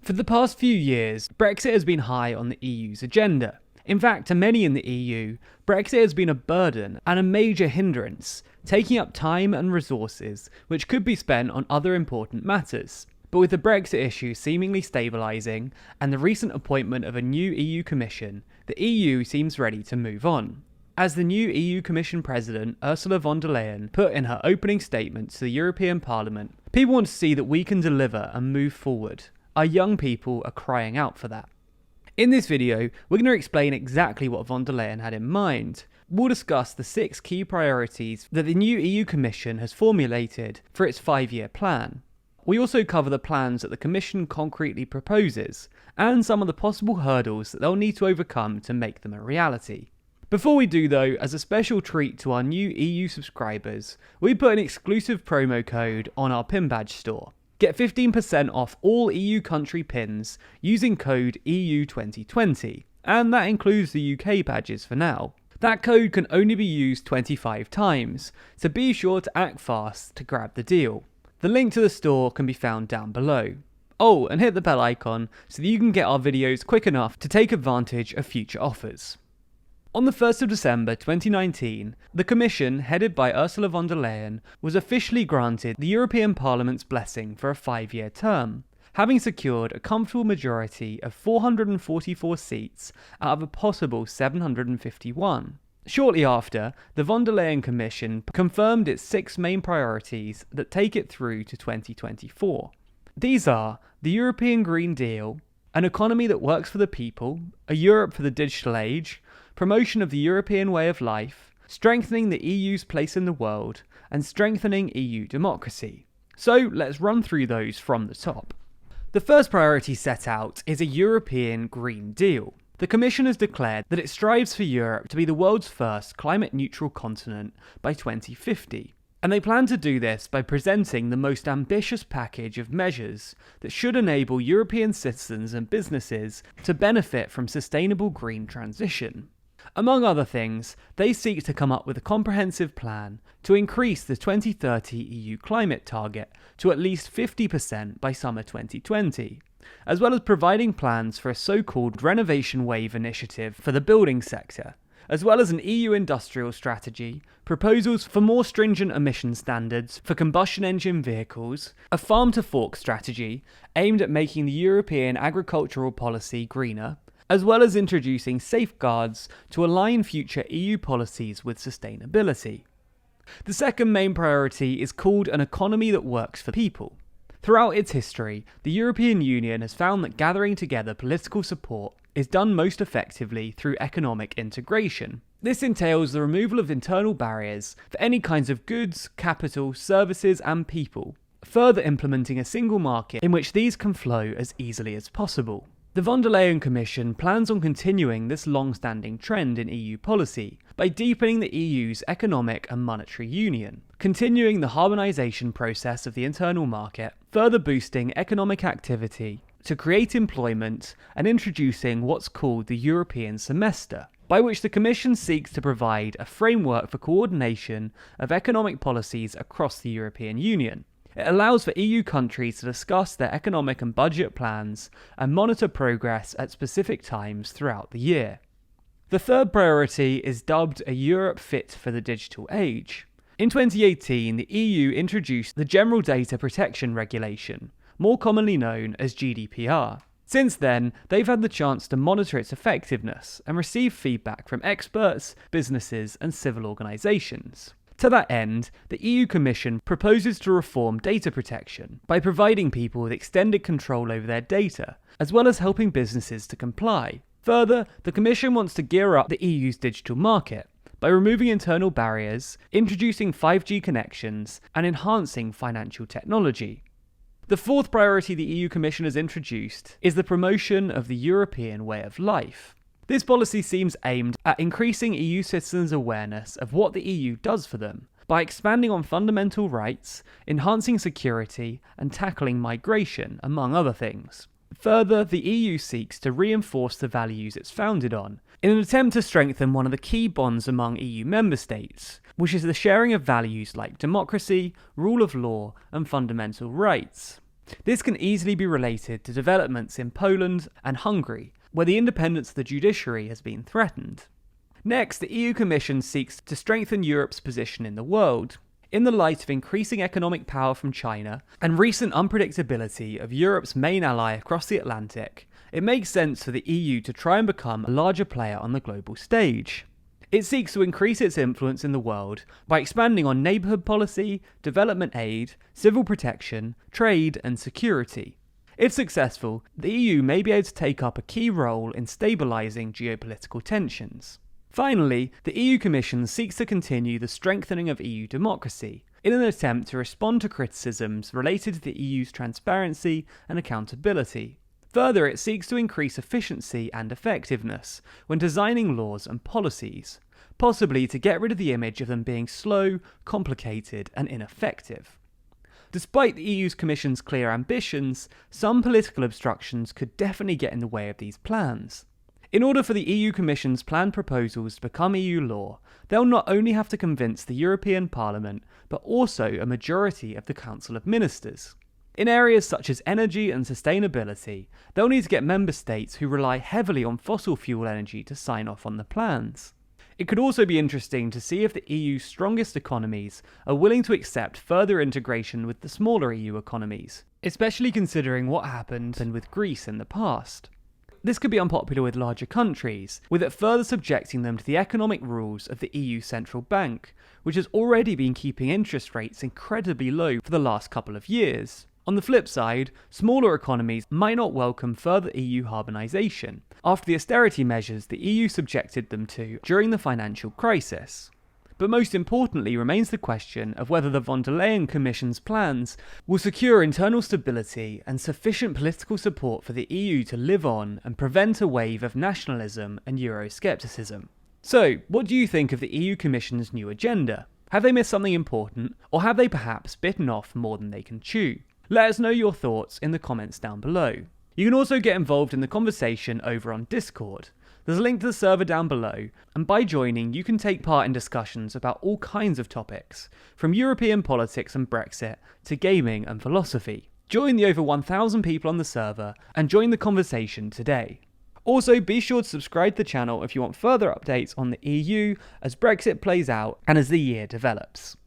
For the past few years, Brexit has been high on the EU's agenda. In fact, to many in the EU, Brexit has been a burden and a major hindrance, taking up time and resources which could be spent on other important matters. But with the Brexit issue seemingly stabilising and the recent appointment of a new EU Commission, the EU seems ready to move on. As the new EU Commission President Ursula von der Leyen put in her opening statement to the European Parliament, people want to see that we can deliver and move forward. Our young people are crying out for that. In this video, we're going to explain exactly what von der Leyen had in mind. We'll discuss the 6 key priorities that the new EU Commission has formulated for its 5-year plan. We also cover the plans that the Commission concretely proposes, and some of the possible hurdles that they'll need to overcome to make them a reality. Before we do though, as a special treat to our new EU subscribers, we put an exclusive promo code on our pin badge store. Get 15% off all EU country pins using code EU2020, and that includes the UK badges for now. That code can only be used 25 times, so be sure to act fast to grab the deal. The link to the store can be found down below. Oh, and hit the bell icon so that you can get our videos quick enough to take advantage of future offers. On the 1st of December 2019, the Commission, headed by Ursula von der Leyen, was officially granted the European Parliament's blessing for a 5-year term, having secured a comfortable majority of 444 seats out of a possible 751. Shortly after, the von der Leyen Commission confirmed its 6 main priorities that take it through to 2024. These are the European Green Deal, an economy that works for the people, a Europe for the digital age, promotion of the European way of life, strengthening the EU's place in the world, and strengthening EU democracy. So let's run through those from the top. The first priority set out is a European Green Deal. The Commission has declared that it strives for Europe to be the world's first climate-neutral continent by 2050. And they plan to do this by presenting the most ambitious package of measures that should enable European citizens and businesses to benefit from sustainable green transition. Among other things, they seek to come up with a comprehensive plan to increase the 2030 EU climate target to at least 50% by summer 2020, as well as providing plans for a so-called renovation wave initiative for the building sector, as well as an EU industrial strategy, proposals for more stringent emission standards for combustion engine vehicles, a farm-to-fork strategy aimed at making the European agricultural policy greener, as well as introducing safeguards to align future EU policies with sustainability. The second main priority is called an economy that works for people. Throughout its history, the European Union has found that gathering together political support is done most effectively through economic integration. This entails the removal of internal barriers for any kinds of goods, capital, services and people, further implementing a single market in which these can flow as easily as possible. The von der Leyen Commission plans on continuing this long-standing trend in EU policy by deepening the EU's economic and monetary union, continuing the harmonisation process of the internal market, further boosting economic activity to create employment, and introducing what's called the European semester, by which the Commission seeks to provide a framework for coordination of economic policies across the European Union. It allows for EU countries to discuss their economic and budget plans and monitor progress at specific times throughout the year. The third priority is dubbed a Europe fit for the digital age. In 2018, the EU introduced the General Data Protection Regulation, more commonly known as GDPR. Since then, they've had the chance to monitor its effectiveness and receive feedback from experts, businesses and civil organisations. To that end, the EU Commission proposes to reform data protection by providing people with extended control over their data, as well as helping businesses to comply. Further, the Commission wants to gear up the EU's digital market by removing internal barriers, introducing 5G connections, and enhancing financial technology. The fourth priority the EU Commission has introduced is the promotion of the European way of life. This policy seems aimed at increasing EU citizens' awareness of what the EU does for them by expanding on fundamental rights, enhancing security, and tackling migration, among other things. Further, the EU seeks to reinforce the values it's founded on, in an attempt to strengthen one of the key bonds among EU member states, which is the sharing of values like democracy, rule of law, and fundamental rights. This can easily be related to developments in Poland and Hungary, where the independence of the judiciary has been threatened. Next, the EU Commission seeks to strengthen Europe's position in the world. In the light of increasing economic power from China and recent unpredictability of Europe's main ally across the Atlantic, it makes sense for the EU to try and become a larger player on the global stage. It seeks to increase its influence in the world by expanding on neighbourhood policy, development aid, civil protection, trade and security. If successful, the EU may be able to take up a key role in stabilising geopolitical tensions. Finally, the EU Commission seeks to continue the strengthening of EU democracy in an attempt to respond to criticisms related to the EU's transparency and accountability. Further, it seeks to increase efficiency and effectiveness when designing laws and policies, possibly to get rid of the image of them being slow, complicated, and ineffective. Despite the EU Commission's clear ambitions, some political obstructions could definitely get in the way of these plans. In order for the EU Commission's planned proposals to become EU law, they'll not only have to convince the European Parliament, but also a majority of the Council of Ministers. In areas such as energy and sustainability, they'll need to get member states who rely heavily on fossil fuel energy to sign off on the plans. It could also be interesting to see if the EU's strongest economies are willing to accept further integration with the smaller EU economies, especially considering what happened with Greece in the past. This could be unpopular with larger countries, with it further subjecting them to the economic rules of the EU Central Bank, which has already been keeping interest rates incredibly low for the last couple of years. On the flip side, smaller economies might not welcome further EU harmonisation, after the austerity measures the EU subjected them to during the financial crisis. But most importantly remains the question of whether the von der Leyen Commission's plans will secure internal stability and sufficient political support for the EU to live on and prevent a wave of nationalism and Euroscepticism. So, what do you think of the EU Commission's new agenda? Have they missed something important, or have they perhaps bitten off more than they can chew? Let us know your thoughts in the comments down below. You can also get involved in the conversation over on Discord. There's a link to the server down below, and by joining you can take part in discussions about all kinds of topics, from European politics and Brexit to gaming and philosophy. Join the over 1,000 people on the server and join the conversation today. Also, be sure to subscribe to the channel if you want further updates on the EU as Brexit plays out and as the year develops.